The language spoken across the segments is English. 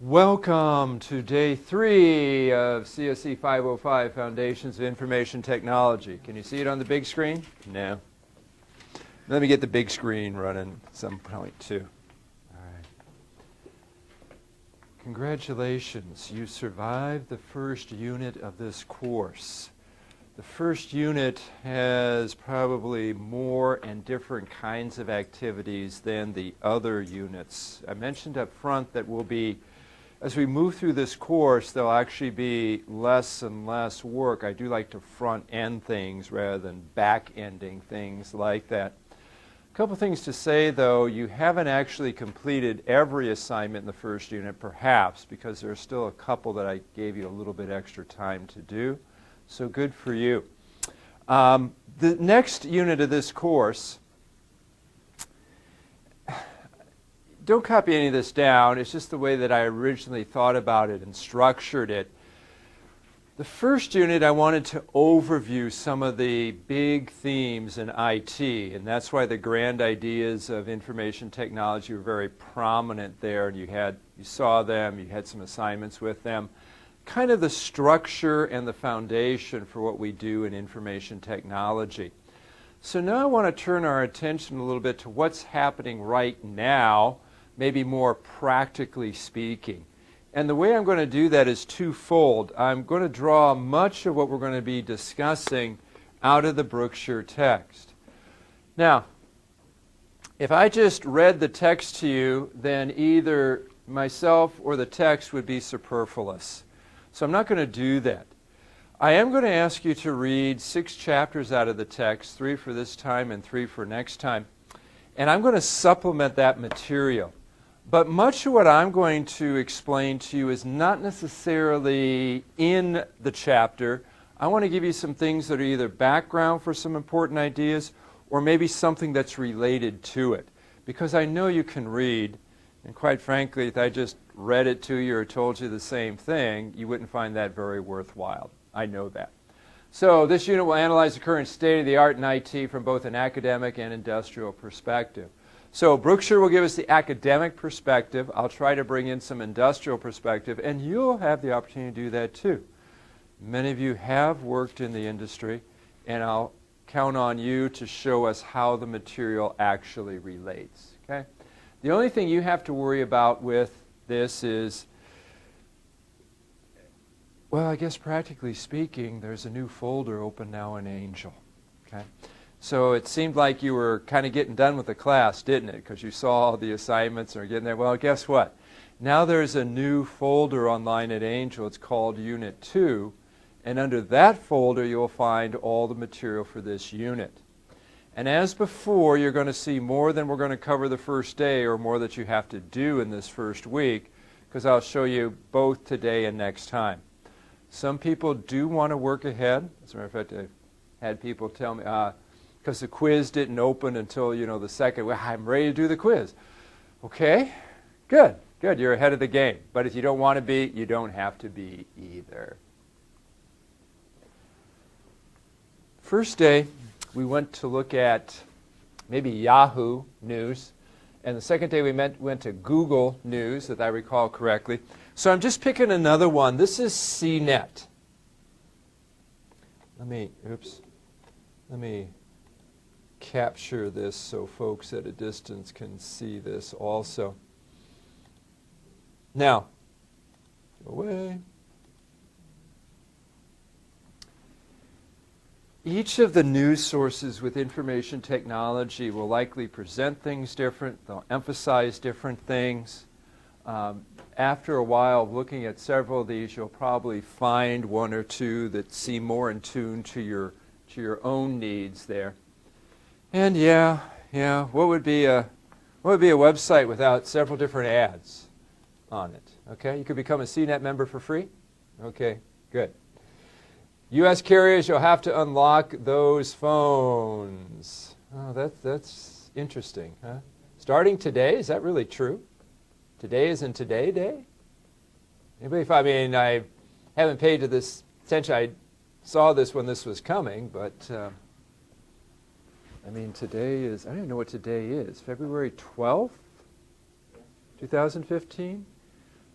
Welcome to day 3 of CSE 505, Foundations of Information Technology. Can you see it on the big screen? No. Let me get the big screen running at some point too. All right. Congratulations, you survived the first unit of this course. The first unit has probably more and different kinds of activities than the other units. I mentioned up front that we'll be, as we move through this course, there'll actually be less and less work. I do like to front-end things rather than back-ending things like that. A couple things to say, though. You haven't actually completed every assignment in the first unit, perhaps, because there are still a couple that I gave you a little bit extra time to do. So good for you. The next unit of this course, don't copy any of this down. It's just the way that I originally thought about it and structured it. The first unit, I wanted to overview some of the big themes in IT, and that's why the grand ideas of information technology were very prominent there, and you saw them, you had some assignments with them. Kind of the structure and the foundation for what we do in information technology. So now I want to turn our attention a little bit to what's happening right now, maybe more practically speaking. And the way I'm going to do that is twofold. I'm going to draw much of what we're going to be discussing out of the Brookshire text. Now, if I just read the text to you, then either myself or the text would be superfluous. So I'm not going to do that. I am going to ask you to read 6 chapters out of the text, 3 for this time and 3 for next time. And I'm going to supplement that material. But much of what I'm going to explain to you is not necessarily in the chapter. I want to give you some things that are either background for some important ideas or maybe something that's related to it. Because I know you can read, and quite frankly, if I just read it to you or told you the same thing, you wouldn't find that very worthwhile. I know that. So this unit will analyze the current state of the art in IT from both an academic and industrial perspective. So Brookshire will give us the academic perspective. I'll try to bring in some industrial perspective, and you'll have the opportunity to do that too. Many of you have worked in the industry, and I'll count on you to show us how the material actually relates. Okay? The only thing you have to worry about with this is, well, I guess practically speaking, there's a new folder open now in Angel. Okay? So it seemed like you were kind of getting done with the class, didn't it? Because you saw all the assignments and are getting there. Well, guess what? Now there's a new folder online at Angel. It's called Unit 2. And under that folder, you'll find all the material for this unit. And as before, you're going to see more than we're going to cover the first day or more that you have to do in this first week, because I'll show you both today and next time. Some people do want to work ahead. As a matter of fact, I've had people tell me, because the quiz didn't open until, the second, well, I'm ready to do the quiz. Okay, good, you're ahead of the game. But if you don't want to be, you don't have to be either. First day, we went to look at maybe Yahoo News, and the second day we went to Google News, if I recall correctly. So I'm just picking another one. This is CNET. Let me capture this so folks at a distance can see this also. Now, go away. Each of the news sources with information technology will likely present things different. They'll emphasize different things. After a while of looking at several of these, you'll probably find one or two that seem more in tune to your own needs there. And yeah, what would be a website without several different ads on it? Okay, you could become a CNET member for free. Okay, good. U.S. carriers, you'll have to unlock those phones. Oh, that's interesting, huh? Starting today, is that really true? Today isn't today day? Anybody? I haven't paid to this attention. I saw this when this was coming, but today is, I don't even know what today is. February 12th, 2015?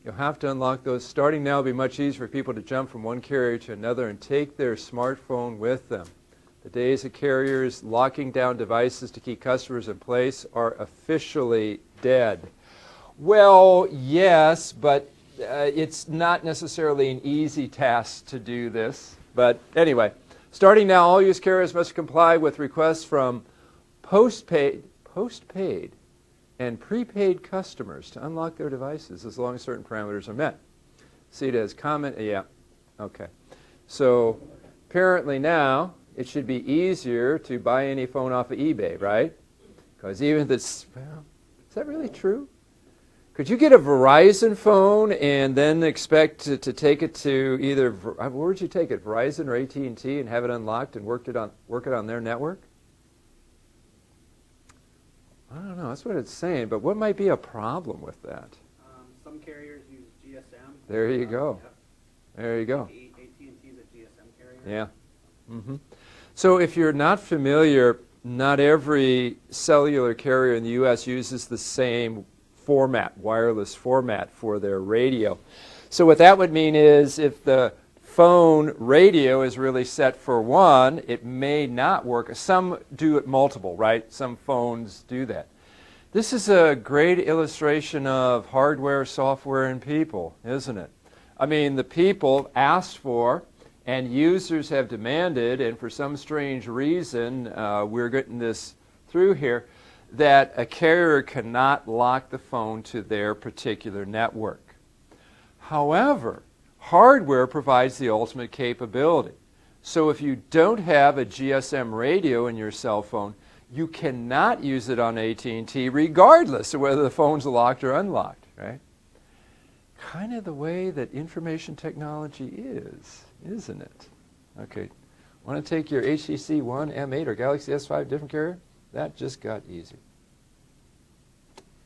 You'll have to unlock those. Starting now, it'll be much easier for people to jump from one carrier to another and take their smartphone with them. The days of carriers locking down devices to keep customers in place are officially dead. Well, yes, but it's not necessarily an easy task to do this. But anyway, starting now, all use carriers must comply with requests from postpaid, and prepaid customers to unlock their devices as long as certain parameters are met. See it as comment, yeah, okay. So apparently now it should be easier to buy any phone off of eBay, right? Because even if it's, well, is that really true? Could you get a Verizon phone and then expect to take it to either, where would you take it, Verizon or AT&T, and have it unlocked and work it on their network? I don't know. That's what it's saying. But what might be a problem with that? Some carriers use GSM. There you go. Yep. There you go. AT&T is a GSM carrier. Yeah. Mm-hmm. So if you're not familiar, not every cellular carrier in the U.S. uses the same format, wireless format for their radio. So what that would mean is if the phone radio is really set for one, it may not work. Some do it multiple, right? Some phones do that. This is a great illustration of hardware, software, and people, isn't it? I mean, the people asked for and users have demanded, and for some strange reason, we're getting this through here, that a carrier cannot lock the phone to their particular network. However, hardware provides the ultimate capability. So if you don't have a GSM radio in your cell phone, you cannot use it on AT&T regardless of whether the phone's locked or unlocked, right? Kind of the way that information technology is, isn't it? Okay, want to take your HTC One, M8, or Galaxy S5 different carrier? That just got easy.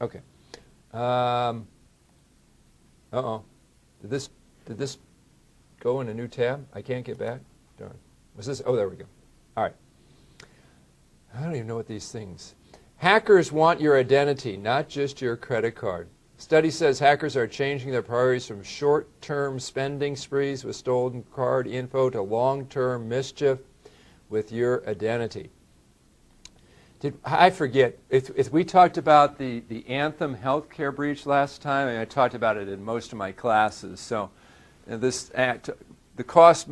Okay. Uh-oh. Did this go in a new tab? I can't get back? Darn. Was this? Oh, there we go. All right. I don't even know what these things. Hackers want your identity, not just your credit card. Study says hackers are changing their priorities from short-term spending sprees with stolen card info to long-term mischief with your identity. I forget, if we talked about the Anthem healthcare breach last time, and I talked about it in most of my classes. So this act, the cost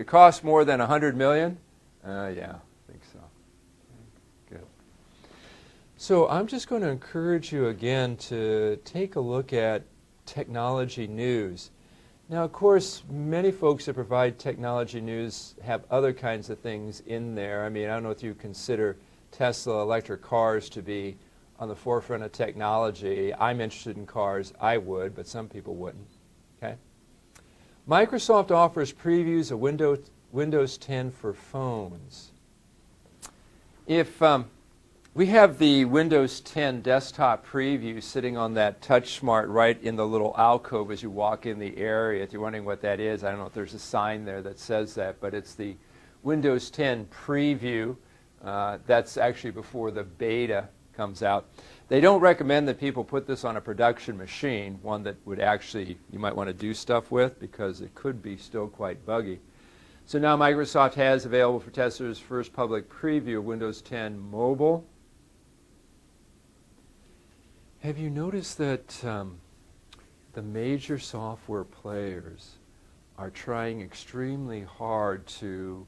cost more than $100 million? Yeah, I think so. Okay, good. So I'm just going to encourage you again to take a look at technology news. Now, of course, many folks that provide technology news have other kinds of things in there. I mean, I don't know if you consider Tesla electric cars to be on the forefront of technology. I'm interested in cars. I would, but some people wouldn't. Okay. Microsoft offers previews of Windows 10 for phones. If we have the Windows 10 desktop preview sitting on that TouchSmart right in the little alcove as you walk in the area. If you're wondering what that is, I don't know if there's a sign there that says that, but it's the Windows 10 preview. That's actually before the beta comes out. They don't recommend that people put this on a production machine, one that would actually you might want to do stuff with because it could be still quite buggy. So now Microsoft has available for testers first public preview of Windows 10 Mobile. Have you noticed that the major software players are trying extremely hard to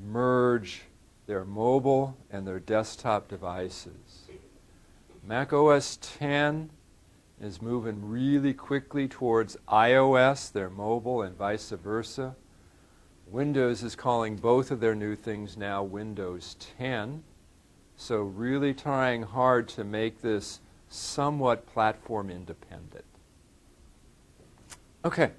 merge their mobile and their desktop devices? Mac OS X is moving really quickly towards iOS, their mobile, and vice versa. Windows is calling both of their new things now Windows 10. So really trying hard to make this somewhat platform independent. Okay.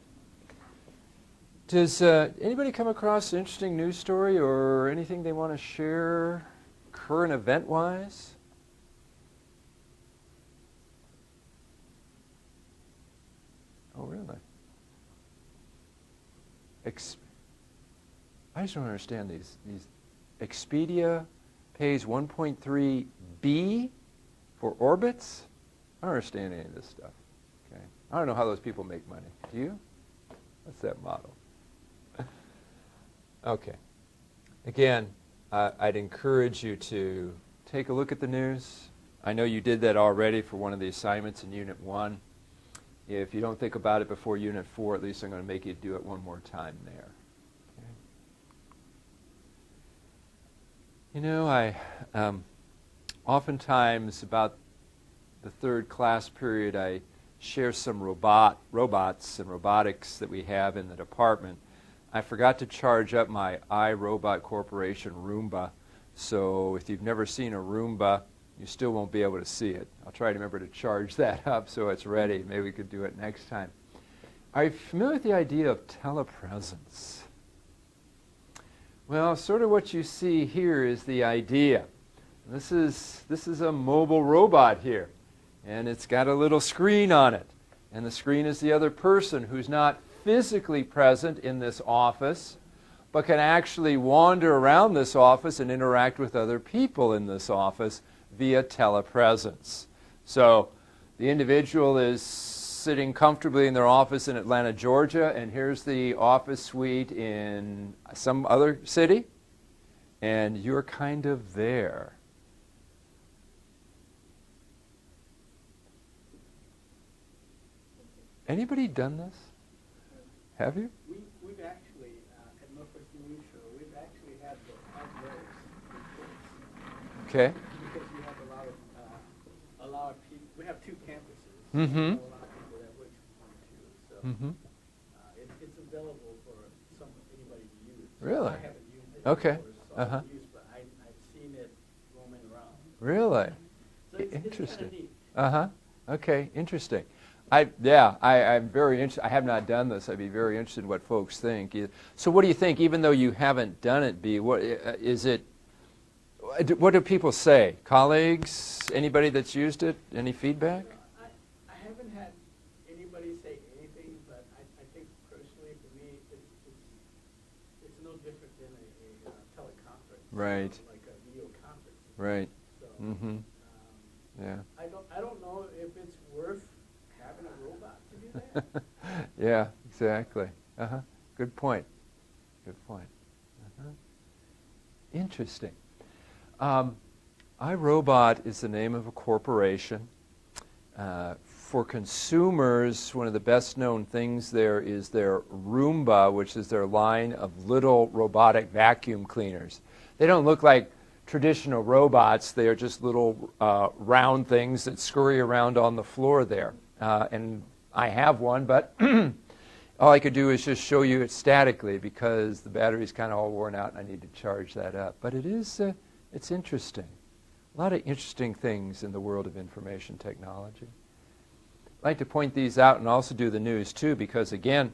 Does anybody come across an interesting news story or anything they want to share current event-wise? Oh, really? I just don't understand these. Expedia pays 1.3 B for orbits? I don't understand any of this stuff. Okay. I don't know how those people make money. Do you? What's that model? Okay. Again, I'd encourage you to take a look at the news. I know you did that already for one of the assignments in Unit 1. If you don't think about it before Unit 4, at least I'm going to make you do it one more time there. Okay. You know, I oftentimes about the third class period, I share some robots and robotics that we have in the department. I forgot to charge up my iRobot Corporation Roomba, so if you've never seen a Roomba, you still won't be able to see it. I'll try to remember to charge that up so it's ready. Maybe we could do it next time. Are you familiar with the idea of telepresence? Well, sort of what you see here is the idea. This is a mobile robot here, and it's got a little screen on it. And the screen is the other person who's not physically present in this office, but can actually wander around this office and interact with other people in this office via telepresence. So the individual is sitting comfortably in their office in Atlanta, Georgia, and here's the office suite in some other city, and you're kind of there. Anybody done this? Have you? We've actually, at Northwestern News Show, we've actually had those reports. Okay. Because we have a lot of people, we have 2 campuses. Mm-hmm. So a lot of people that work from too. So Mm-hmm. it's available for anybody to use. Really? I haven't used it. Okay. Before, so I Uh-huh. haven't used, but I've seen it roaming around. Really? So it's Interesting. kind of neat. Uh-huh. Okay, interesting. I'm very interested. I have not done this. I'd be very interested in what folks think. So what do you think, even though you haven't done it, B, what is it, what do people say? Colleagues? Anybody that's used it? Any feedback? I haven't had anybody say anything, but I think personally for me, it's no different than a teleconference. Right. Like a video conference. Right. So, Mm-hmm. Yeah. I don't know if it's worth having a robot to do that. Yeah, exactly. Uh-huh. Good point. Good point. Uh-huh. Interesting. iRobot is the name of a corporation. For consumers, one of the best known things there is their Roomba, which is their line of little robotic vacuum cleaners. They don't look like traditional robots. They are just little round things that scurry around on the floor there. And I have one, but all I could do is just show you it statically because the battery's kind of all worn out and I need to charge that up. But it is, it's interesting. A lot of interesting things in the world of information technology. I'd like to point these out and also do the news too, because again,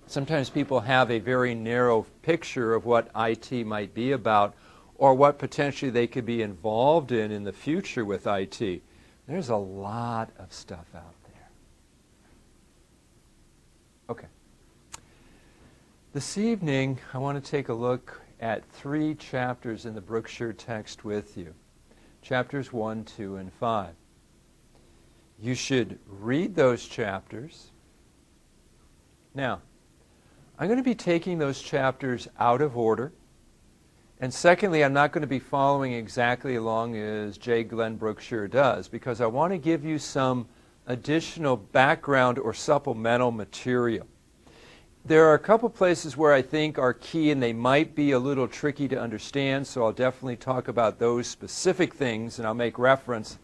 sometimes people have a very narrow picture of what IT might be about or what potentially they could be involved in the future with IT. There's a lot of stuff out there. Okay. This evening, I want to take a look at 3 chapters in the Brookshire text with you. Chapters 1, 2, and 5. You should read those chapters. Now, I'm going to be taking those chapters out of order. And secondly, I'm not going to be following exactly along as J. Glenn Brookshire does, because I want to give you some additional background or supplemental material. There are a couple places where I think are key and they might be a little tricky to understand, so I'll definitely talk about those specific things and I'll make reference.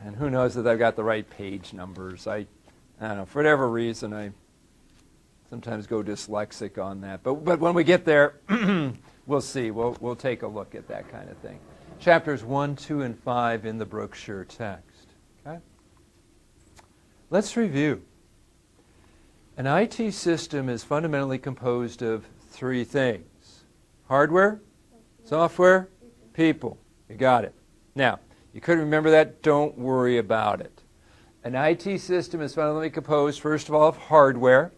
And who knows that I've got the right page numbers. I don't know, for whatever reason, I sometimes go dyslexic on that. But when we get there, we'll see. We'll take a look at that kind of thing. Chapters 1, 2, and 5 in the Brookshire text. Okay? Let's review. An IT system is fundamentally composed of 3 things. Hardware, software, people. You got it. Now, you couldn't remember that? Don't worry about it. An IT system is fundamentally composed, first of all, of hardware.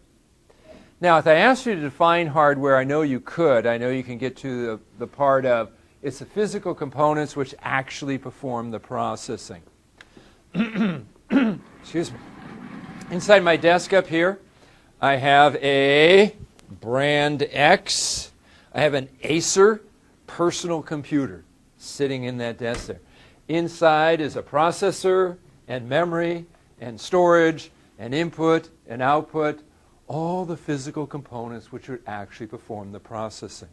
Now, if I asked you to define hardware, I know you could. I know you can get to the part of it's the physical components which actually perform the processing. Excuse me. Inside my desk up here, I have a Brand X. I have an Acer personal computer sitting in that desk there. Inside is a processor and memory and storage and input and output, all the physical components which would actually perform the processing.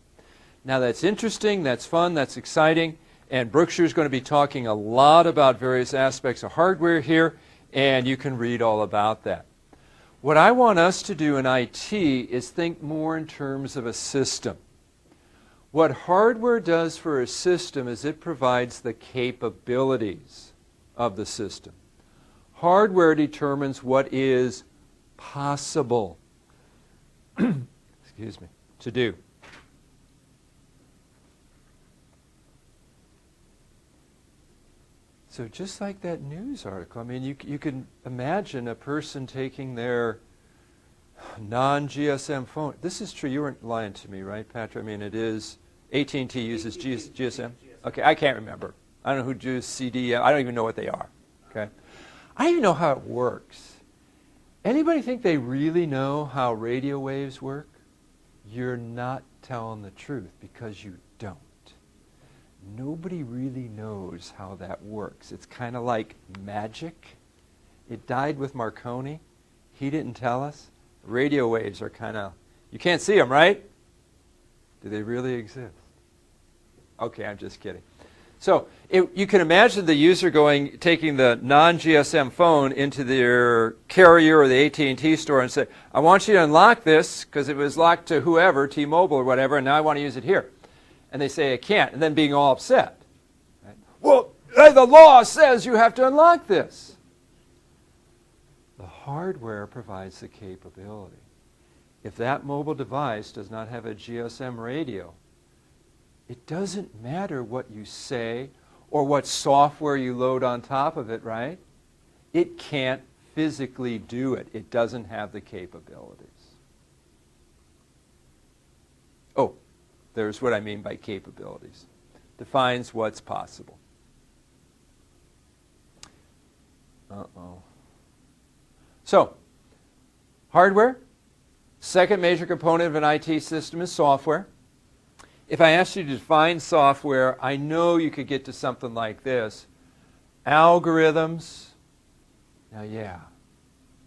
Now that's interesting, that's fun, that's exciting, and Brookshire's going to be talking a lot about various aspects of hardware here, and you can read all about that. What I want us to do in IT is think more in terms of a system. What hardware does for a system is it provides the capabilities of the system. Hardware determines what is possible excuse me, to do. So just like that news article, I mean, you can imagine a person taking their non-GSM phone. This is true. You weren't lying to me, right, Patrick? I mean, it is. AT&T uses GSM. Okay, I can't remember. I don't know who uses CD. I don't even know what they are. Okay, I don't even know how it works. Anybody think they really know how radio waves work? You're not telling the truth because you don't. Nobody really knows how that works. It's kind of like magic. It died with Marconi. He didn't tell us. Radio waves are kind of, you can't see them, right? Do they really exist? Okay, I'm just kidding. So you can imagine the user taking the non-GSM phone into their carrier or the AT&T store and say, I want you to unlock this because it was locked to whoever, T-Mobile or whatever, and now I want to use it here. And they say, I can't, and then being all upset. Right? Well, the law says you have to unlock this. The hardware provides the capability. If that mobile device does not have a GSM radio, it doesn't matter what you say or what software you load on top of it, right? It can't physically do it. It doesn't have the capabilities. Oh, there's what I mean by capabilities. Defines what's possible. Uh-oh. So, hardware. Second major component of an IT system is software. If I asked you to define software, I know you could get to something like this. Algorithms. Now, yeah,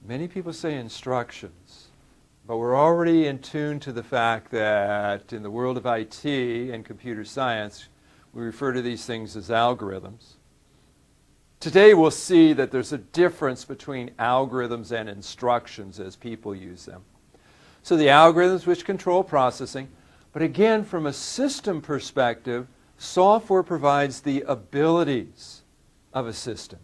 many people say instructions, but we're already in tune to the fact that in the world of IT and computer science, we refer to these things as algorithms. Today, we'll see that there's a difference between algorithms and instructions as people use them. So the algorithms which control processing, but again, from a system perspective, software provides the abilities of a system.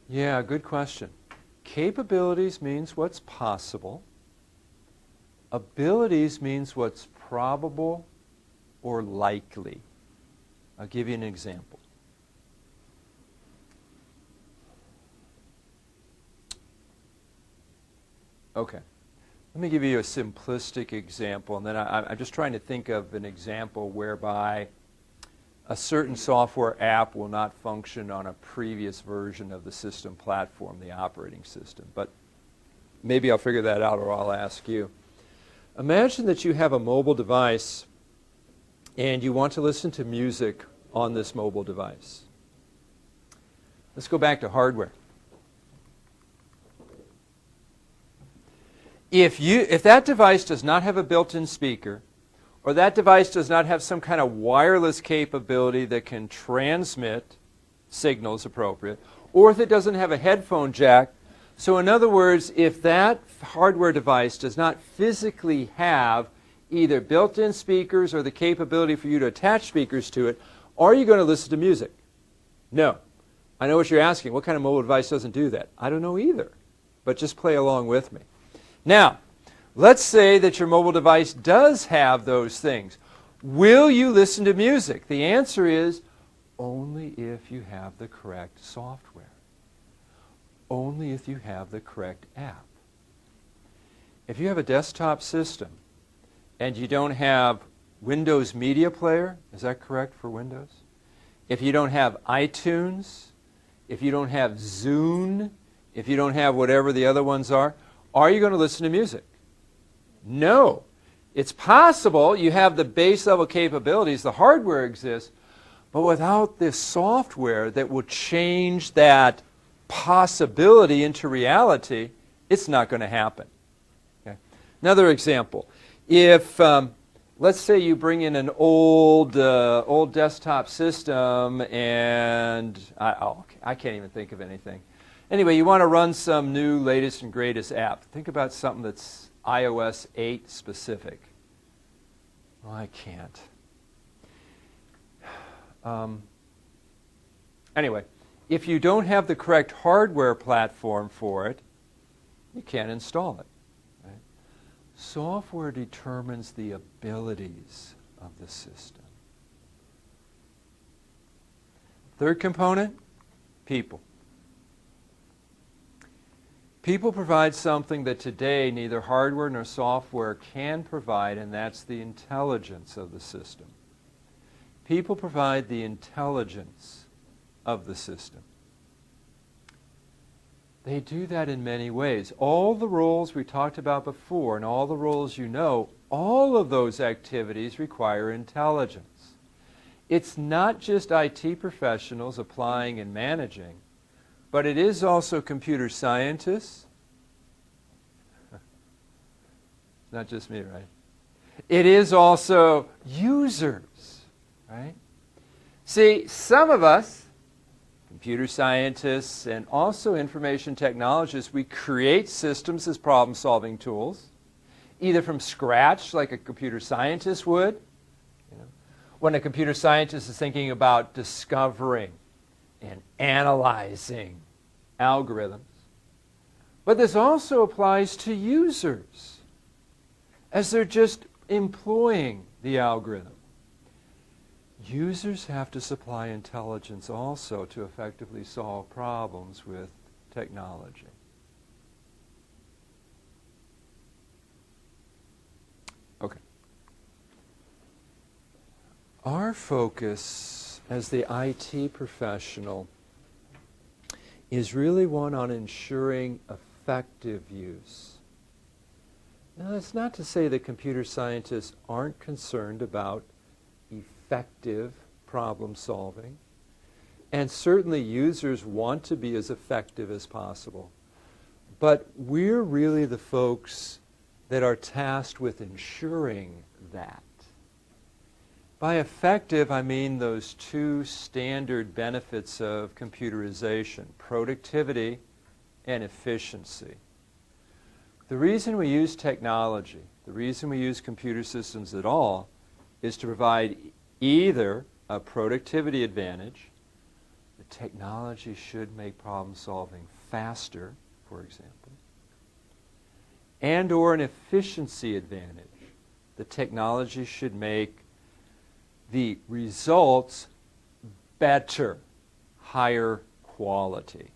Yeah, good question. Capabilities means what's possible. Abilities means what's probable or likely. I'll give you an example. Okay. Let me give you a simplistic example, and then I'm just trying to think of an example whereby a certain software app will not function on a previous version of the system platform, the operating system. But maybe I'll figure that out, or I'll ask you. Imagine that you have a mobile device and you want to listen to music on this mobile device. Let's go back to hardware. If that device does not have a built-in speaker, or that device does not have some kind of wireless capability that can transmit signals appropriate, or if it doesn't have a headphone jack, so in other words, if that hardware device does not physically have either built-in speakers or the capability for you to attach speakers to it, are you going to listen to music? No. I know what you're asking. What kind of mobile device doesn't do that? I don't know either, but just play along with me. Now, let's say that your mobile device does have those things. Will you listen to music? The answer is only if you have the correct software. Only if you have the correct app. If you have a desktop system and you don't have Windows Media Player, is that correct for Windows? If you don't have iTunes, if you don't have Zune, if you don't have whatever the other ones are you going to listen to music? No. It's possible you have the base level capabilities, the hardware exists, but without this software that will change that possibility into reality, it's not going to happen. Okay? Another example. If, let's say you bring in an old desktop system and, I can't even think of anything. Anyway, you want to run some new latest and greatest app. Think about something that's iOS 8 specific. Well, I can't. Anyway, if you don't have the correct hardware platform for it, you can't install it. Right? Software determines the abilities of the system. Third component, people. People provide something that today neither hardware nor software can provide, and that's the intelligence of the system. People provide the intelligence of the system. They do that in many ways. All the roles we talked about before and all the roles you know, all of those activities require intelligence. It's not just IT professionals applying and managing, but it is also computer scientists. Not just me, right? It is also users, right? See, some of us, computer scientists and also information technologists, we create systems as problem-solving tools, either from scratch, like a computer scientist would. You know, when a computer scientist is thinking about discovering and analyzing algorithms. But this also applies to users, as they're just employing the algorithm. Users have to supply intelligence also to effectively solve problems with technology. Okay. Our focus as the IT professional is really one on ensuring effective use. Now, that's not to say that computer scientists aren't concerned about effective problem solving, and certainly users want to be as effective as possible. But we're really the folks that are tasked with ensuring that. By effective, I mean those two standard benefits of computerization, productivity and efficiency. The reason we use technology, the reason we use computer systems at all, is to provide either a productivity advantage. The technology should make problem solving faster, for example, and or an efficiency advantage. The technology should make the results better, higher quality.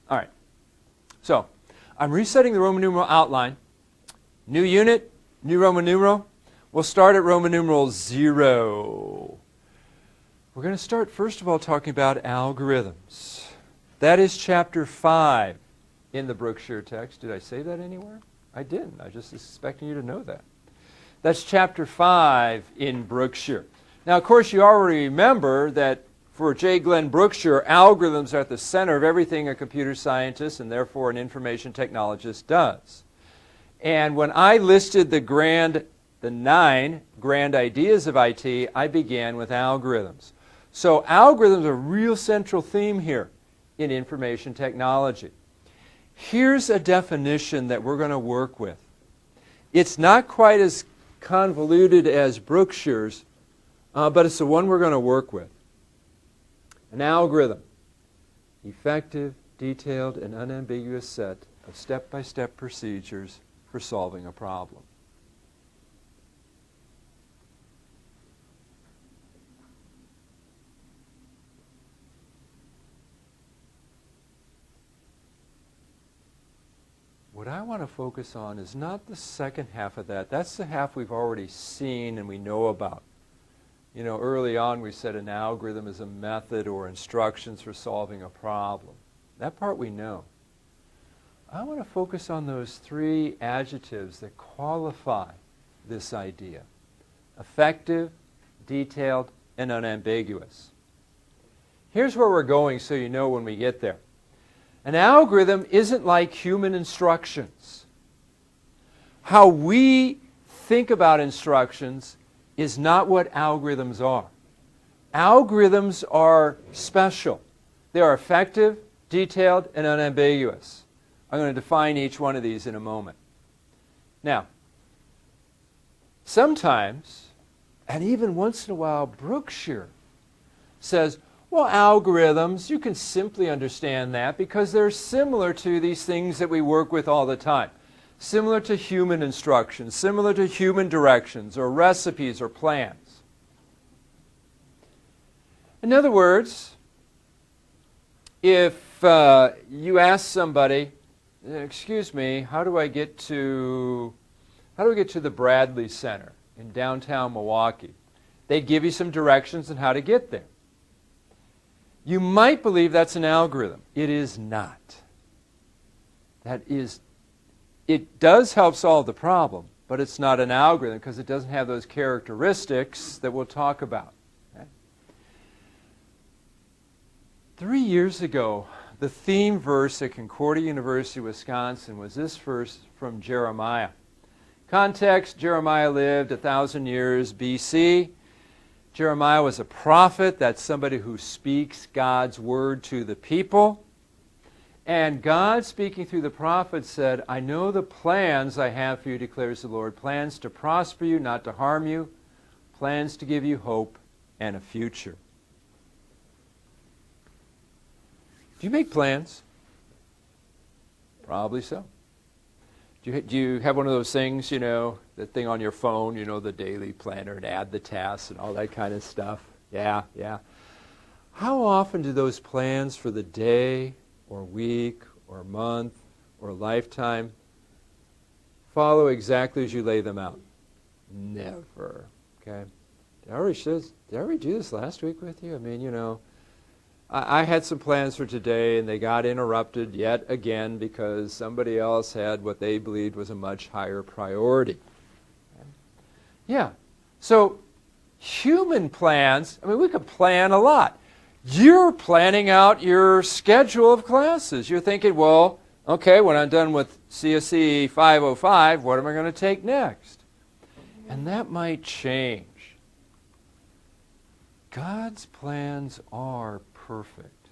All right. So, I'm resetting the Roman numeral outline. New unit, new Roman numeral. We'll start at Roman numeral 0. We're going to start, first of all, talking about algorithms. That is chapter 5 in the Brookshire text. Did I say that anywhere? I didn't. I was just expecting you to know that. That's chapter 5 in Brookshire. Now, of course, you already remember that for J. Glenn Brookshire, algorithms are at the center of everything a computer scientist and therefore an information technologist does. And when I listed the 9 grand ideas of IT, I began with algorithms. So algorithms are a real central theme here in information technology. Here's a definition that we're going to work with. It's not quite as convoluted as Brookshire's, but it's the one we're going to work with. An algorithm, effective, detailed, and unambiguous set of step-by-step procedures for solving a problem. what I want to focus on is not the second half of that. That's the half we've already seen and we know about. You know, early on we said an algorithm is a method or instructions for solving a problem. That part we know. I want to focus on those three adjectives that qualify this idea: effective, detailed, and unambiguous. Here's where we're going so you know when we get there. An algorithm isn't like human instructions. How we think about instructions is not what algorithms are. Algorithms are special. They are effective, detailed, and unambiguous. I'm going to define each one of these in a moment. Now, sometimes, and even once in a while, Brookshire says, well, algorithms, you can simply understand that because they're similar to these things that we work with all the time. Similar to human instructions, similar to human directions or recipes or plans. In other words, if you ask somebody, excuse me, how do I get to the Bradley Center in downtown Milwaukee? They'd give you some directions on how to get there. You might believe that's an algorithm. It is not. It does help solve the problem, but it's not an algorithm because it doesn't have those characteristics that we'll talk about. Okay? 3 years ago, the theme verse at Concordia University, Wisconsin was this verse from Jeremiah. Context, Jeremiah lived 1,000 years BC. Jeremiah was a prophet. That's somebody who speaks God's word to the people. And God, speaking through the prophet, said, I know the plans I have for you, declares the Lord, plans to prosper you, not to harm you, plans to give you hope and a future. Do you make plans? Probably so. Do you have one of those things, you know, the thing on your phone, you know, the daily planner and add the tasks and all that kind of stuff? Yeah. How often do those plans for the day or week or month or lifetime follow exactly as you lay them out? Never. Okay. Did I already do this last week with you? I mean, you know, I had some plans for today and they got interrupted yet again because somebody else had what they believed was a much higher priority. Yeah. So human plans, I mean, we could plan a lot. You're planning out your schedule of classes. You're thinking, well, okay, when I'm done with CSE 505, what am I going to take next? And that might change. God's plans are perfect.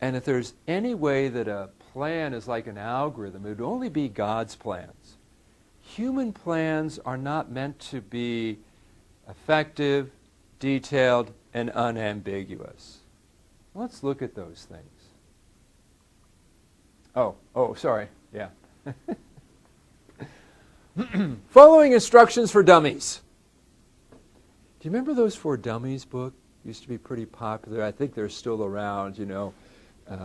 And if there's any way that a plan is like an algorithm, it would only be God's plans. Human plans are not meant to be effective, detailed, and unambiguous. Let's look at those things. Oh, sorry. Yeah. Following instructions for dummies. Do you remember those For Dummies book? Used to be pretty popular. I think they're still around, you know,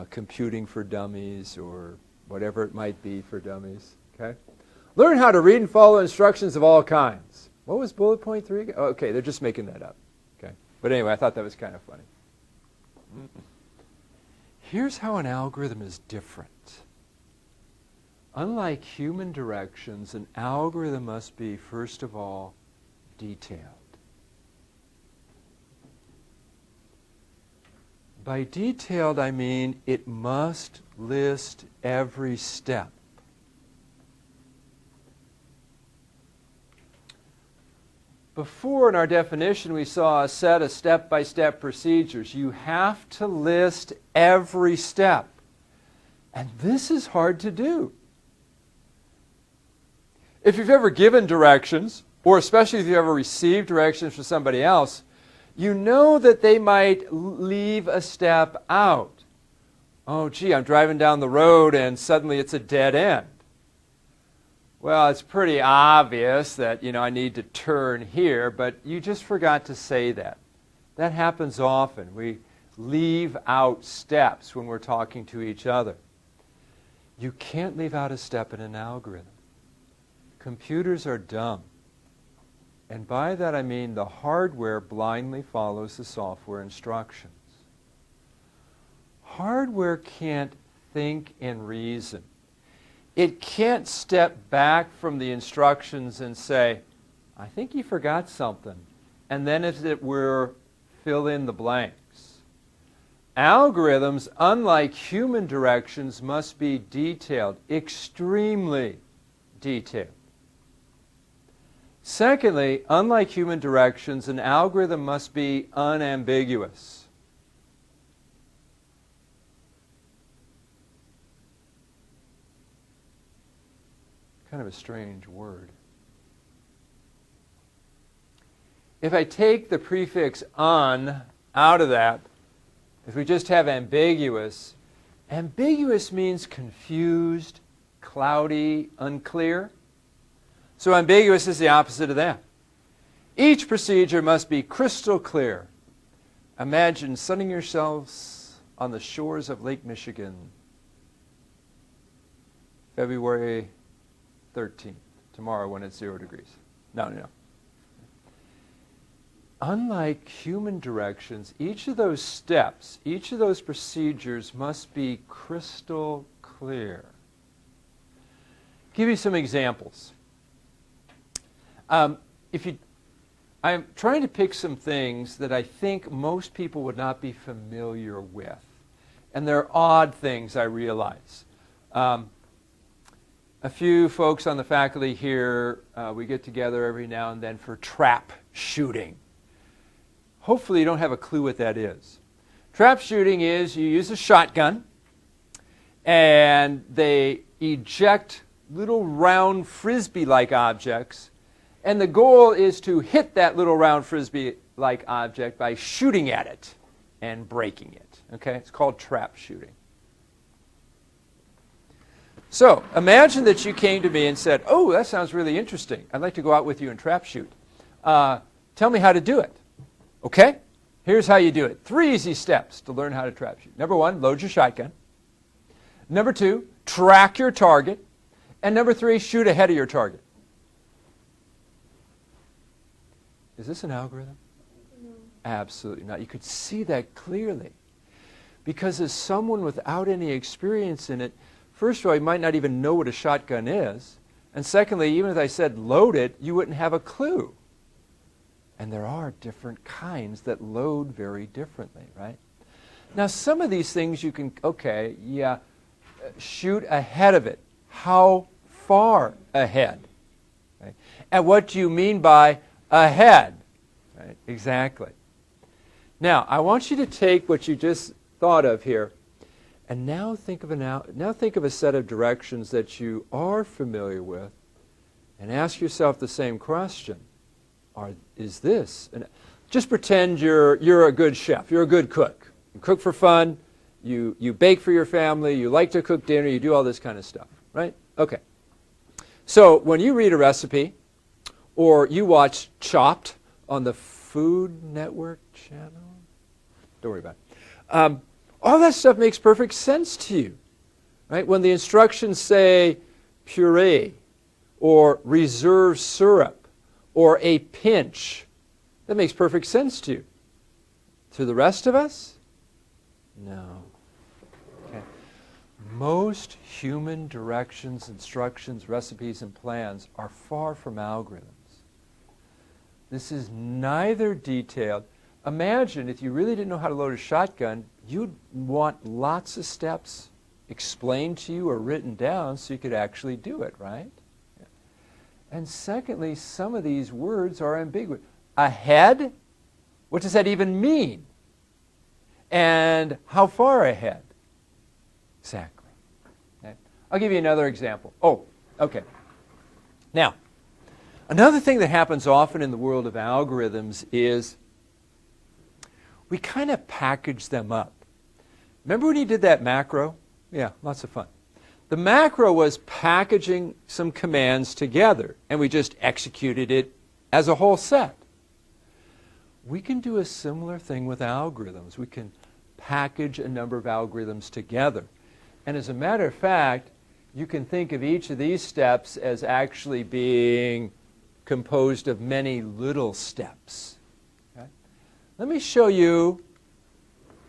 Computing for Dummies or whatever it might be for dummies. Okay? Learn how to read and follow instructions of all kinds. What was bullet point 3? Oh, okay, they're just making that up. Okay. But anyway, I thought that was kind of funny. Here's how an algorithm is different. Unlike human directions, an algorithm must be, first of all, detailed. By detailed, I mean it must list every step. Before, in our definition, we saw a set of step-by-step procedures. You have to list every step. And this is hard to do. If you've ever given directions, or especially if you've ever received directions from somebody else, you know that they might leave a step out. Oh, gee, I'm driving down the road and suddenly it's a dead end. Well, it's pretty obvious that, you know, I need to turn here, but you just forgot to say that. That happens often. We leave out steps when we're talking to each other. You can't leave out a step in an algorithm. Computers are dumb. And by that I mean the hardware blindly follows the software instructions. Hardware can't think and reason. It can't step back from the instructions and say, I think you forgot something. And then, as it were, fill in the blanks. Algorithms, unlike human directions, must be detailed, extremely detailed. Secondly, unlike human directions, an algorithm must be unambiguous. Kind of a strange word. If I take the prefix "un" out of that, if we just have ambiguous, ambiguous means confused, cloudy, unclear. So ambiguous is the opposite of that. Each procedure must be crystal clear. Imagine sunning yourselves on the shores of Lake Michigan, February 13th, tomorrow when it's 0 degrees. No. Unlike human directions, each of those steps, each of those procedures must be crystal clear. Give you some examples. I'm trying to pick some things that I think most people would not be familiar with. And they're odd things, I realize. A few folks on the faculty here, we get together every now and then for trap shooting. Hopefully you don't have a clue what that is. Trap shooting is you use a shotgun and they eject little round frisbee-like objects, and the goal is to hit that little round frisbee-like object by shooting at it and breaking it. Okay? It's called trap shooting. So imagine that you came to me and said, oh, that sounds really interesting. I'd like to go out with you and trap shoot. Tell me how to do it. Okay? Here's how you do it. 3 easy steps to learn how to trap shoot. Number 1, load your shotgun. Number 2, track your target. And number 3, shoot ahead of your target. Is this an algorithm? No. Absolutely not. You could see that clearly. Because as someone without any experience in it, first of all, you might not even know what a shotgun is. And secondly, even if I said load it, you wouldn't have a clue. And there are different kinds that load very differently, right? Now, some of these things you can, shoot ahead of it. How far ahead? Right? And what do you mean by ahead? Right? Exactly. Now, I want you to take what you just thought of here, and now think of a set of directions that you are familiar with, and ask yourself the same question. Is this? And just pretend you're a good chef. You're a good cook. You cook for fun. You bake for your family. You like to cook dinner. You do all this kind of stuff, right? Okay. So when you read a recipe, or you watch Chopped on the Food Network channel, don't worry about it. All that stuff makes perfect sense to you, right? When the instructions say puree, or reserve syrup, or a pinch, that makes perfect sense to you. To the rest of us? No. Okay. Most human directions, instructions, recipes, and plans are far from algorithms. This is neither detailed. Imagine if you really didn't know how to load a shotgun, you'd want lots of steps explained to you or written down so you could actually do it, right? And secondly, some of these words are ambiguous. Ahead? What does that even mean? And how far ahead? Exactly. Okay. I'll give you another example. Oh, okay. Now, another thing that happens often in the world of algorithms is we kind of package them up. Remember when you did that macro? Yeah, lots of fun. The macro was packaging some commands together, and we just executed it as a whole set. We can do a similar thing with algorithms. We can package a number of algorithms together. And as a matter of fact, you can think of each of these steps as actually being composed of many little steps. Okay? Let me show you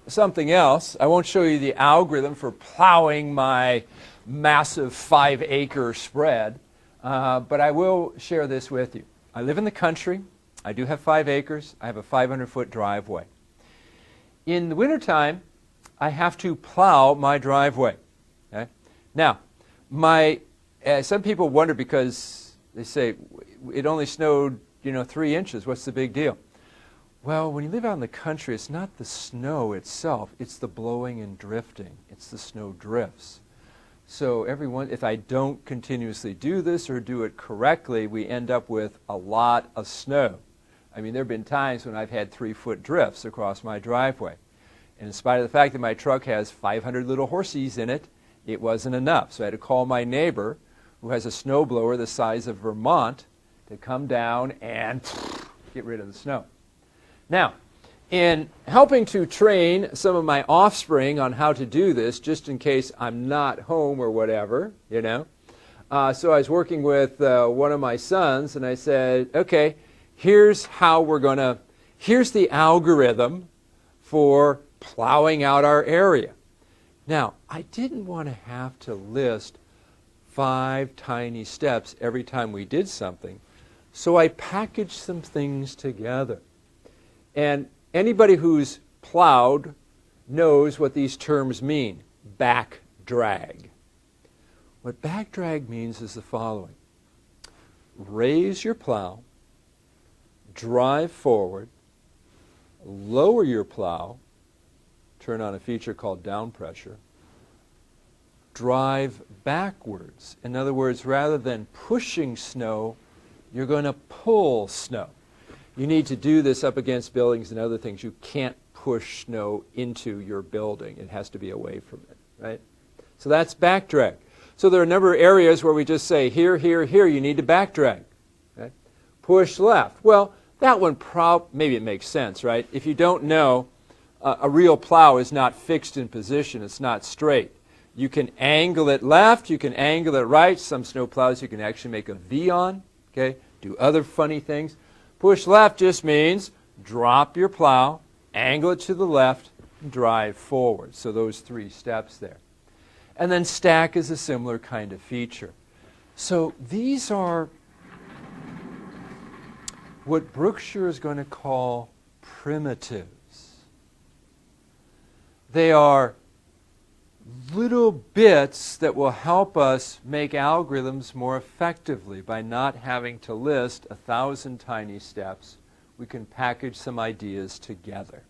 something else. I won't show you the algorithm for plowing my massive 5-acre spread, but I will share this with you. I live in the country. I do have 5 acres. I have a 500-foot driveway. In the wintertime, I have to plow my driveway. Okay? Now, some people wonder, because they say it only snowed 3 inches. What's the big deal? Well, when you live out in the country, it's not the snow itself. It's the blowing and drifting. It's the snow drifts. So if I don't continuously do this or do it correctly, we end up with a lot of snow. I mean, there have been times when I've had 3-foot drifts across my driveway. And in spite of the fact that my truck has 500 little horsies in it, it wasn't enough. So I had to call my neighbor, who has a snowblower the size of Vermont, to come down and get rid of the snow. Now, in helping to train some of my offspring on how to do this, just in case I'm not home or whatever, so I was working with one of my sons, and I said, okay, here's the algorithm for plowing out our area. Now, I didn't want to have to list 5 tiny steps every time we did something, so I packaged some things together. And anybody who's plowed knows what these terms mean. Back drag. What back drag means is the following. Raise your plow, drive forward, lower your plow, turn on a feature called down pressure, drive backwards. In other words, rather than pushing snow, you're going to pull snow. You need to do this up against buildings and other things. You can't push snow into your building. It has to be away from it, right? So that's back drag. So there are a number of areas where we just say, here, here, here, you need to back drag. Okay? Push left. Well, that one maybe it makes sense, right? If you don't know, a real plow is not fixed in position. It's not straight. You can angle it left. You can angle it right. Some snow plows you can actually make a V on. Okay? Do other funny things. Push left just means drop your plow, angle it to the left, and drive forward. So those 3 steps there. And then stack is a similar kind of feature. So these are what Brookshire is going to call primitives. They are little bits that will help us make algorithms more effectively. By not having to list 1,000 tiny steps, we can package some ideas together.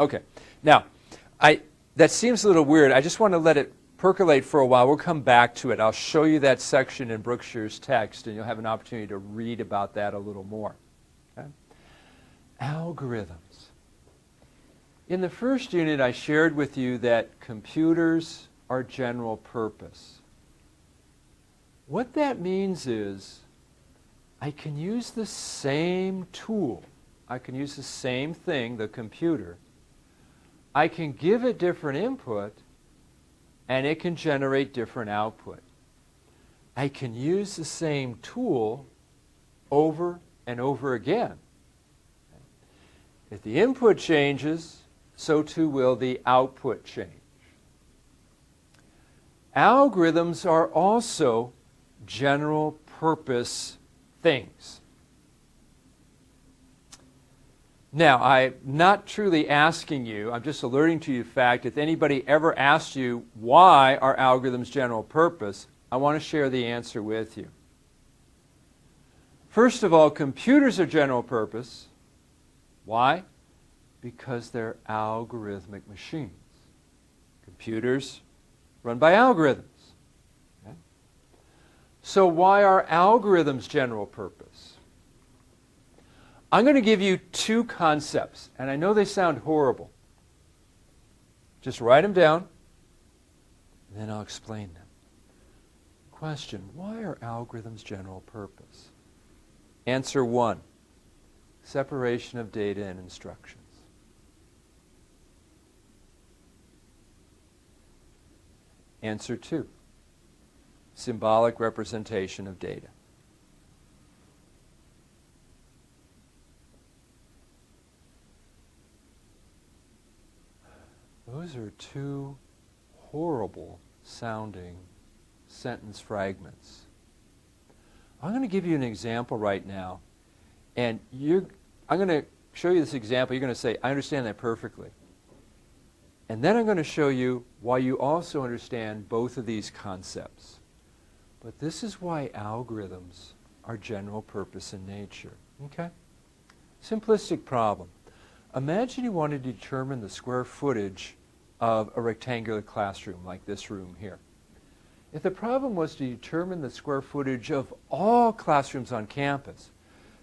Okay, now, that seems a little weird. I just want to let it percolate for a while. We'll come back to it. I'll show you that section in Brookshire's text, and you'll have an opportunity to read about that a little more. Okay? Algorithms. In the first unit, I shared with you that computers are general purpose. What that means is I can use the same tool. I can use the same thing, the computer. I can give it different input, and it can generate different output. I can use the same tool over and over again. If the input changes, so too will the output change. Algorithms are also general purpose things. Now, I'm not truly asking you, I'm just alerting to you the fact, if anybody ever asked you why are algorithms general purpose, I want to share the answer with you. First of all, computers are general purpose. Why? Because they're algorithmic machines. Computers run by algorithms. Okay? So why are algorithms general purpose? I'm going to give you 2 concepts, and I know they sound horrible. Just write them down, and then I'll explain them. Question: why are algorithms general purpose? Answer 1, separation of data and instructions. Answer 2. Symbolic representation of data. Those are two horrible sounding sentence fragments. I'm going to give you an example right now, and I'm going to show you this example. You're going to say, I understand that perfectly. And then I'm going to show you why you also understand both of these concepts. But this is why algorithms are general purpose in nature. Okay? Simplistic problem. Imagine you wanted to determine the square footage of a rectangular classroom like this room here. If the problem was to determine the square footage of all classrooms on campus,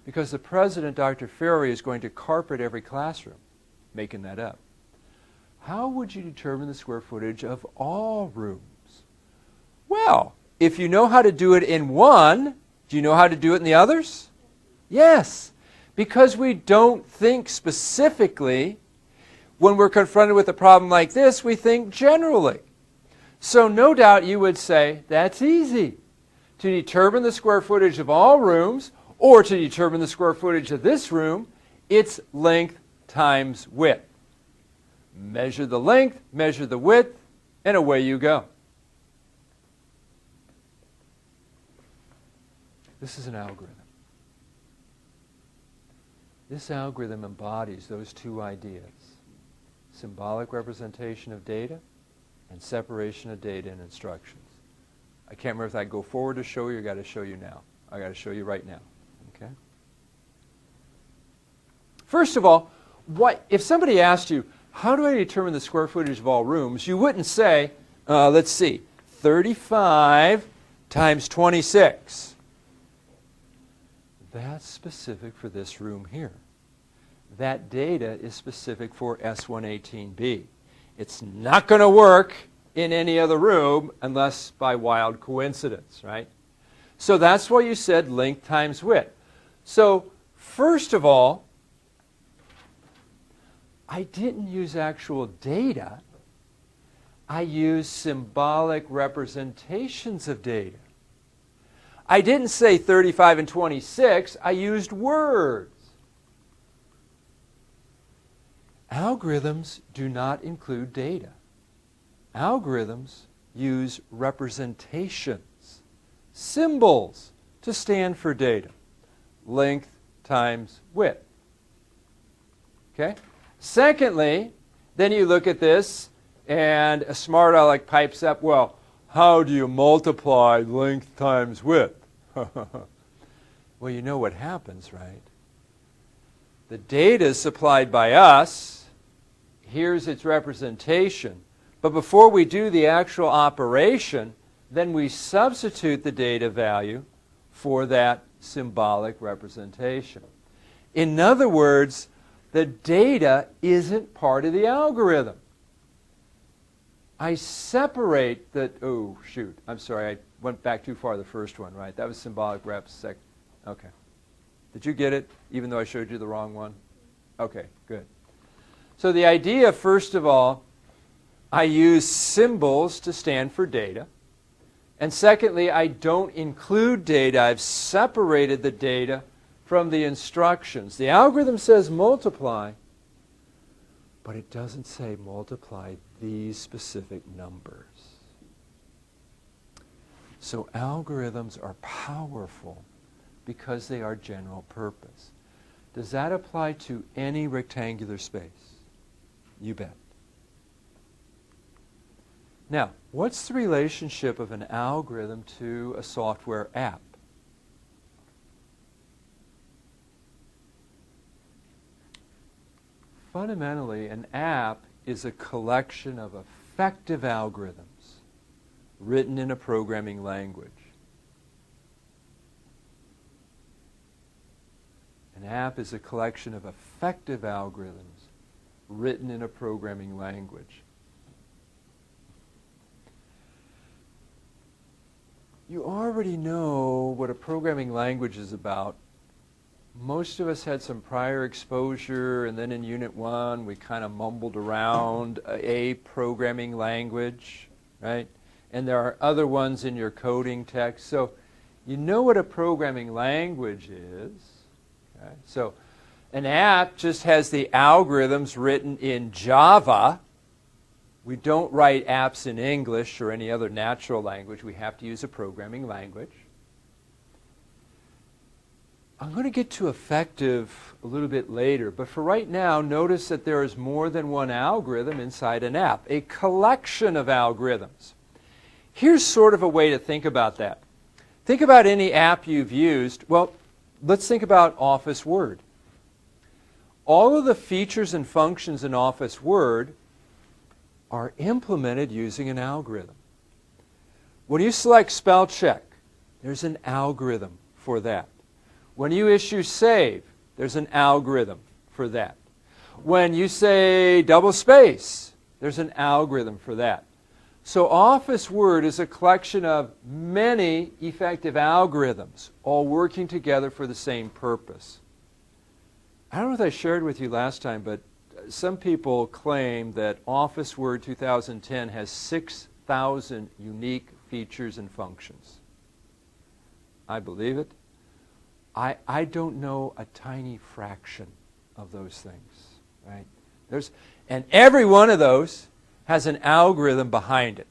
because the president, Dr. Ferry, is going to carpet every classroom, making that up, how would you determine the square footage of all rooms? Well, if you know how to do it in one, do you know how to do it in the others? Yes, because we don't think specifically. When we're confronted with a problem like this, we think generally. So no doubt you would say, that's easy. To determine the square footage of all rooms, or to determine the square footage of this room, it's length times width. Measure the length, measure the width, and away you go. This is an algorithm. This algorithm embodies those two ideas: symbolic representation of data and separation of data and instructions. I can't remember if I go forward to show you or I got to show you now. I got to show you right now. Okay? First of all, if somebody asked you, how do I determine the square footage of all rooms, you wouldn't say, let's see, 35 times 26. That's specific for this room here. That data is specific for S118B. It's not going to work in any other room unless by wild coincidence, right? So that's why you said length times width. So first of all, I didn't use actual data. I used symbolic representations of data. I didn't say 35 and 26. I used words. Algorithms do not include data. Algorithms use representations, symbols, to stand for data. Length times width. Okay? Secondly, then you look at this, and a smart aleck pipes up, well, how do you multiply length times width? Well, you know what happens, right? The data is supplied by us. Here's its representation. But before we do the actual operation, then we substitute the data value for that symbolic representation. In other words, the data isn't part of the algorithm. I separate the, oh shoot, I'm sorry, I went back too far the first one, right? That was symbolic reps. Okay. Did you get it, even though I showed you the wrong one? Okay, good. So the idea, first of all, I use symbols to stand for data. And secondly, I don't include data. I've separated the data from the instructions. The algorithm says multiply, but it doesn't say multiply these specific numbers. So algorithms are powerful because they are general purpose. Does that apply to any rectangular space? You bet. Now, what's the relationship of an algorithm to a software app? Fundamentally, an app is a collection of effective algorithms written in a programming language. An app is a collection of effective algorithms written in a programming language. You already know what a programming language is about. Most of us had some prior exposure, and then in Unit 1 we kind of mumbled around a programming language, right? and there are other ones in your coding text. So you know what a programming language is. Okay? So an app just has the algorithms written in Java. We don't write apps in English or any other natural language. We have to use a programming language. I'm going to get to effective a little bit later, but for right now, notice that there is more than one algorithm inside an app, a collection of algorithms. Here's sort of a way to think about that. Think about any app you've used. Well, let's think about Office Word. All of the features and functions in Office Word are implemented using an algorithm. When you select spell check, there's an algorithm for that. When you issue save, there's an algorithm for that. When you say double space, there's an algorithm for that. So Office Word is a collection of many effective algorithms, all working together for the same purpose. I don't know if I shared with you last time, but some people claim that Office Word 2010 has 6,000 unique features and functions. I believe it. I don't know a tiny fraction of those things, right? And every one of those has an algorithm behind it.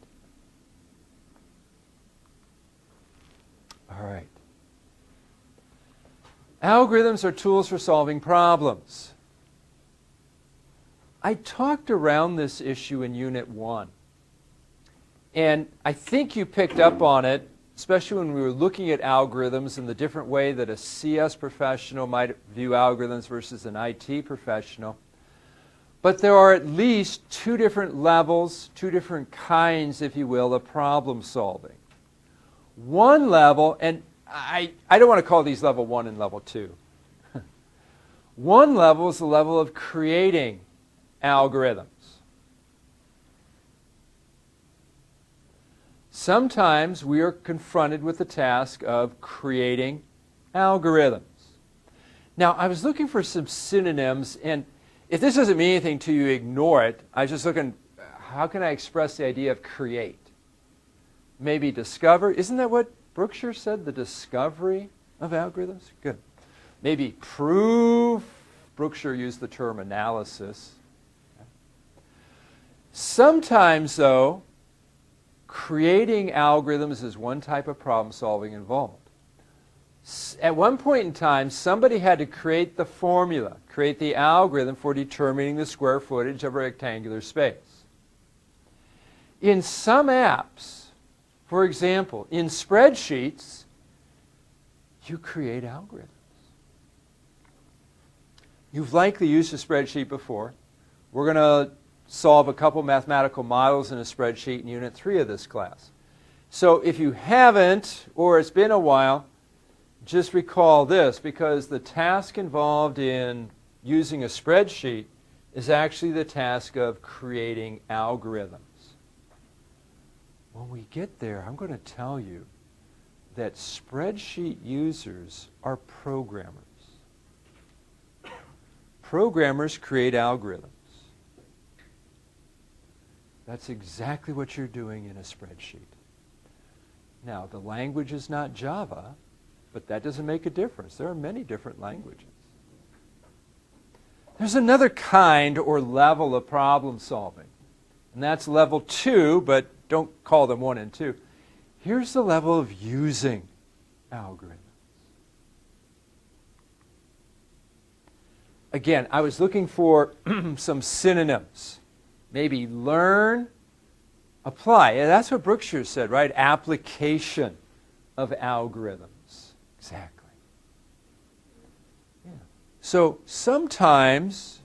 All right. Algorithms are tools for solving problems. I talked around this issue in Unit 1. And I think you picked up on it, especially when we were looking at algorithms and the different way that a CS professional might view algorithms versus an IT professional. But there are at least two different levels, two different kinds, if you will, of problem solving. One level, and I don't want to call these level 1 and level 2. One level is the level of creating algorithms. Sometimes we are confronted with the task of creating algorithms. Now, I was looking for some synonyms, and if this doesn't mean anything to you, ignore it. I was just looking, how can I express the idea of create? Maybe discover. Isn't that what Brookshire said, the discovery of algorithms? Good. Maybe prove. Brookshire used the term analysis. Sometimes, though, creating algorithms is one type of problem solving involved. At one point in time, somebody had to create the formula, create the algorithm for determining the square footage of a rectangular space. In some apps, for example, in spreadsheets, you create algorithms. You've likely used a spreadsheet before. We're going to solve a couple mathematical models in a spreadsheet in Unit 3 of this class. So if you haven't, or it's been a while, just recall this, because the task involved in using a spreadsheet is actually the task of creating algorithms. When we get there, I'm going to tell you that spreadsheet users are programmers. Programmers create algorithms. That's exactly what you're doing in a spreadsheet. Now, the language is not Java, but that doesn't make a difference. There are many different languages. There's another kind or level of problem solving, and that's level 2, but don't call them 1 and 2. Here's the level of using algorithms. Again, I was looking for some synonyms. Maybe learn, apply. And that's what Brookshire said, right? Application of algorithms. Exactly. Yeah. So sometimes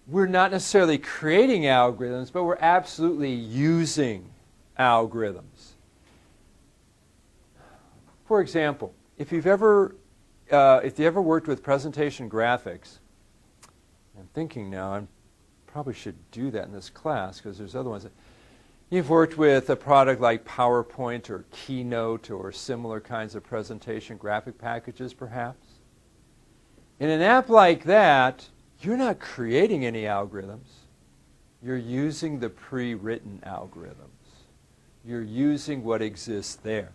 we're not necessarily creating algorithms, but we're absolutely using algorithms. For example, if you ever worked with presentation graphics, I'm thinking now, I probably should do that in this class because there's other ones. You've worked with a product like PowerPoint or Keynote or similar kinds of presentation graphic packages, perhaps. In an app like that, you're not creating any algorithms. You're using the pre-written algorithms. You're using what exists there.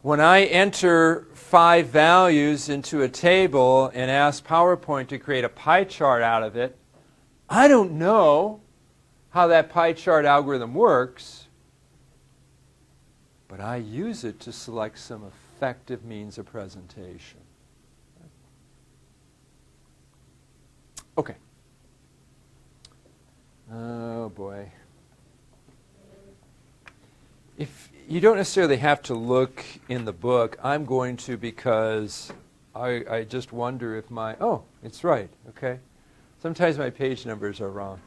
When I enter 5 values into a table and ask PowerPoint to create a pie chart out of it, I don't know how that pie chart algorithm works, but I use it to select some effective means of presentation. Okay. Oh boy. If you don't necessarily have to look in the book, I'm going to, because I just wonder if oh, it's right, okay. Sometimes my page numbers are wrong.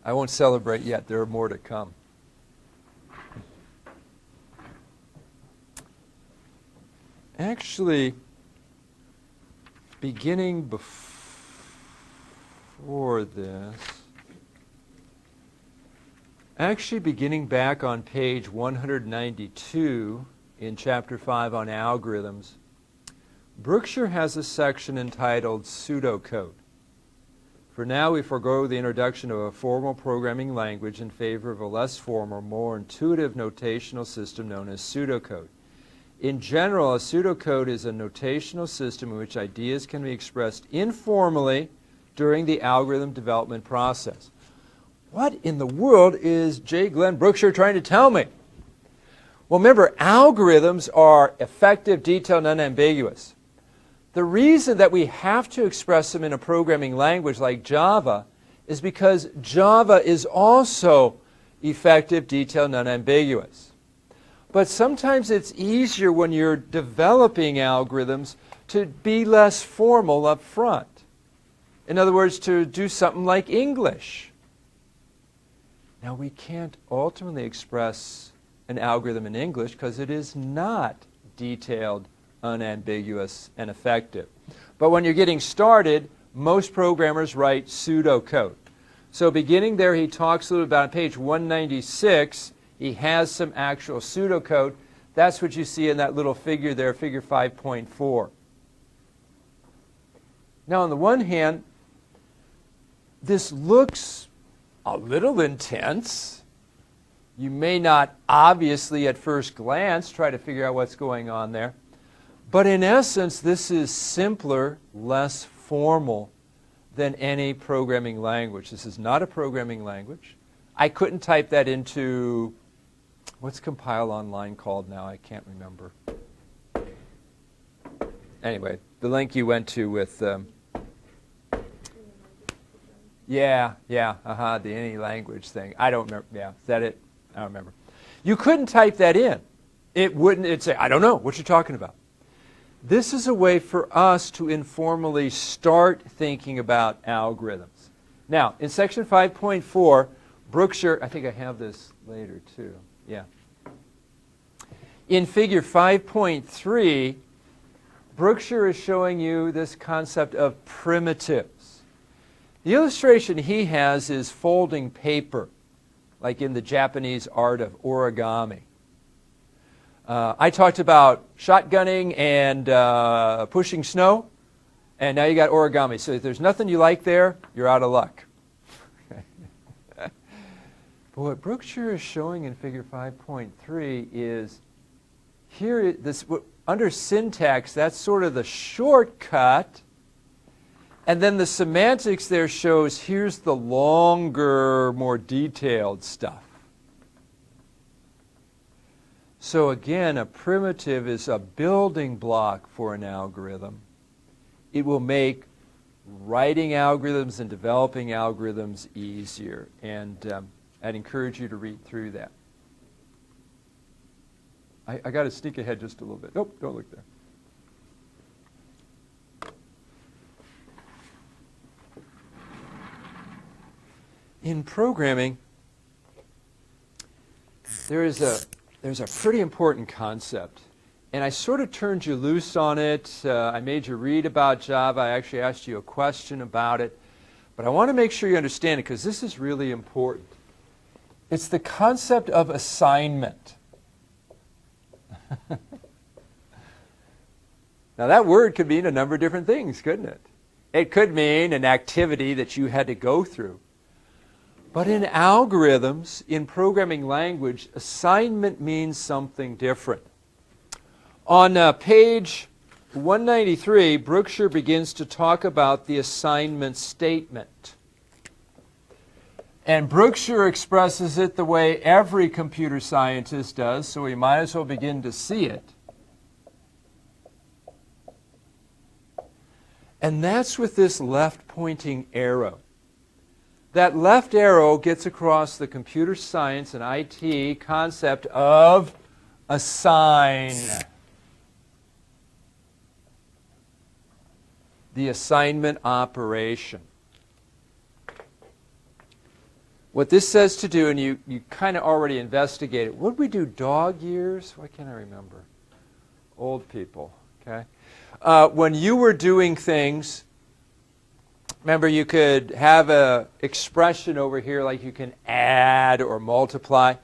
I won't celebrate yet. There are more to come. Actually, beginning before this, beginning back on page 192 in Chapter 5 on algorithms, Brookshire has a section entitled Pseudocode. For now, we forego the introduction of a formal programming language in favor of a less formal, more intuitive notational system known as pseudocode. In general, a pseudocode is a notational system in which ideas can be expressed informally during the algorithm development process. What in the world is J. Glenn Brookshire trying to tell me? Well, remember, algorithms are effective, detailed, and unambiguous. The reason that we have to express them in a programming language like Java is because Java is also effective, detailed, and unambiguous. But sometimes it's easier when you're developing algorithms to be less formal up front. In other words, to do something like English. Now, we can't ultimately express an algorithm in English because it is not detailed, unambiguous, and effective. But when you're getting started, most programmers write pseudocode. So beginning there, he talks a little about on page 196, he has some actual pseudocode. That's what you see in that little figure there, figure 5.4. Now, on the one hand, this looks a little intense. You may not obviously at first glance try to figure out what's going on there. But in essence, this is simpler, less formal than any programming language. This is not a programming language. I couldn't type that into, what's Compile Online called now? I can't remember. Anyway, the link you went to with, the any language thing. I don't remember. Yeah, is that it? I don't remember. You couldn't type that in. It'd say, I don't know what you're talking about. This is a way for us to informally start thinking about algorithms. Now, in section 5.4, Brookshire, I think I have this later too. Yeah. In figure 5.3, Brookshire is showing you this concept of primitives. The illustration he has is folding paper, like in the Japanese art of origami. I talked about shotgunning and pushing snow, and now you got origami. So if there's nothing you like there, you're out of luck. But what Brookshire is showing in figure 5.3 is here, under syntax, that's sort of the shortcut. And then the semantics there shows here's the longer, more detailed stuff. So again, a primitive is a building block for an algorithm. It will make writing algorithms and developing algorithms easier. And I'd encourage you to read through that. I got to sneak ahead just a little bit. Nope, don't look there. In programming, there's a pretty important concept. And I sort of turned you loose on it. I made you read about Java. I actually asked you a question about it. But I want to make sure you understand it because this is really important. It's the concept of assignment. Now that word could mean a number of different things, couldn't it? It could mean an activity that you had to go through. But in algorithms, in programming language, assignment means something different. On page 193, Brookshire begins to talk about the assignment statement. And Brookshire expresses it the way every computer scientist does, so we might as well begin to see it. And that's with this left-pointing arrow. That left arrow gets across the computer science and IT concept of assign. The assignment operation. What this says to do, and you kind of already investigated, what did we do, dog years? Why can't I remember? Old people, okay? When you were doing things, remember you could have an expression over here like you can add or multiply,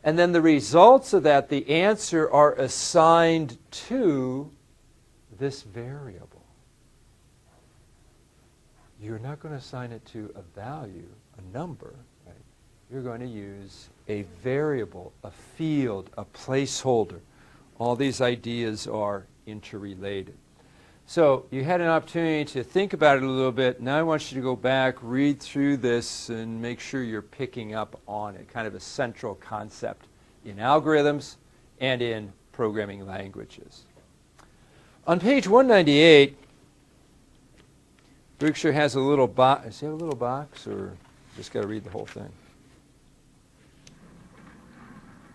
and then the results of that, the answer, are assigned to this variable. You're not going to assign it to a value, a number. Right? You're going to use a variable, a field, a placeholder. All these ideas are interrelated. So you had an opportunity to think about it a little bit. Now I want you to go back, read through this, and make sure you're picking up on it, kind of a central concept in algorithms and in programming languages. On page 198, Brookshire has a little box. Does he have a little box, or just got to read the whole thing?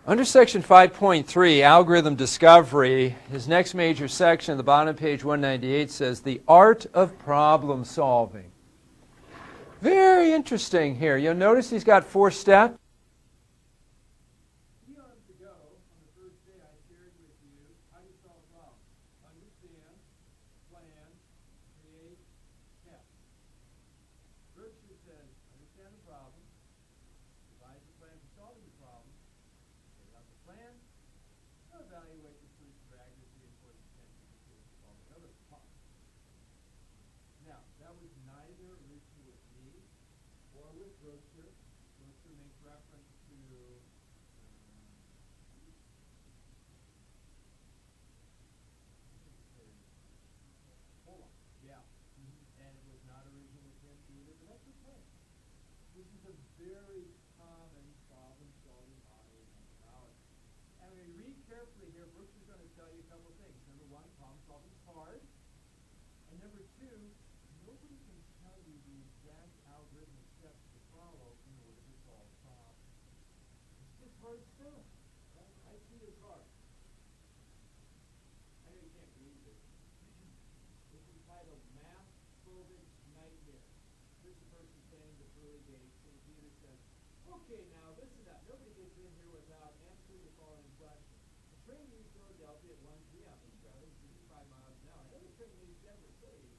Under section 5.3, algorithm discovery, his next major section at the bottom of page 198 says, the art of problem solving. Very interesting here. You'll notice he's got 4 steps. Eons ago, on the first day, I shared with you how you solve problems. Understand, plan, create, test. Berkshire says, understand the problem, devise a plan for solving the problem, figure out the plan, evaluate the solution for accuracy and for potential for solving other problems. Now, that was neither originally with me or with Berkshire. Berkshire makes reference to and it was not originally with him either, but that's okay. This is a very common problem-solving model of methodology. And when you read carefully here, Brooks is going to tell you a couple of things. Number one, problem-solving is hard. And number two, nobody can tell you the exact algorithmic steps to follow in order to solve a problem. It's just hard stuff. Right? IT is hard. I know you can't read this. This is titled Math Phobic Nightmare. Here's the person standing at the pearly gates, and the computer says, okay, now listen up. Nobody gets in here without answering the following question. The train leaves Philadelphia at 1 p.m. It's traveling 65 miles an hour. Another train leaves Denver City.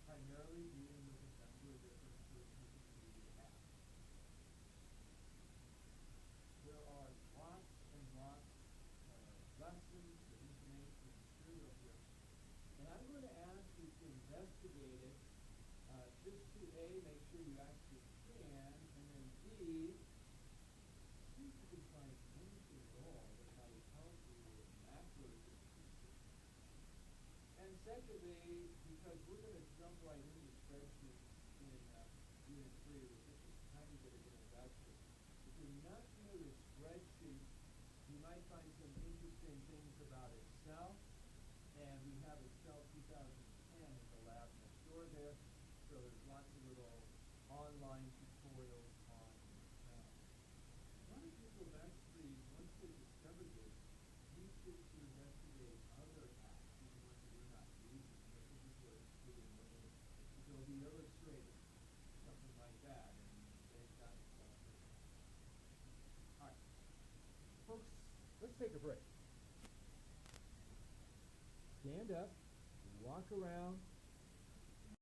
Primarily dealing with assembly differences with the community app. There are lots and lots of lessons and information and material here. And I'm going to ask you to investigate it just to A, make sure you actually can, and then B, see if you can find anything at all that might help you with macro differences. And secondly, because we're going to jump right into spreadsheet in Unit 3 with just a tiny bit of introduction. If you're not familiar with spreadsheets, you might find some interesting things about Excel. And we have Excel 2010 in the lab next door there. So there's lots of little online tutorials on Excel. A lot of people have actually, once they discovered this, used it to investigate other apps, even ones that we're not using. So this is where it's doing Adobe Illustrator, something like that, and they've got Excel. All right, folks, let's take a break. Stand up, walk around,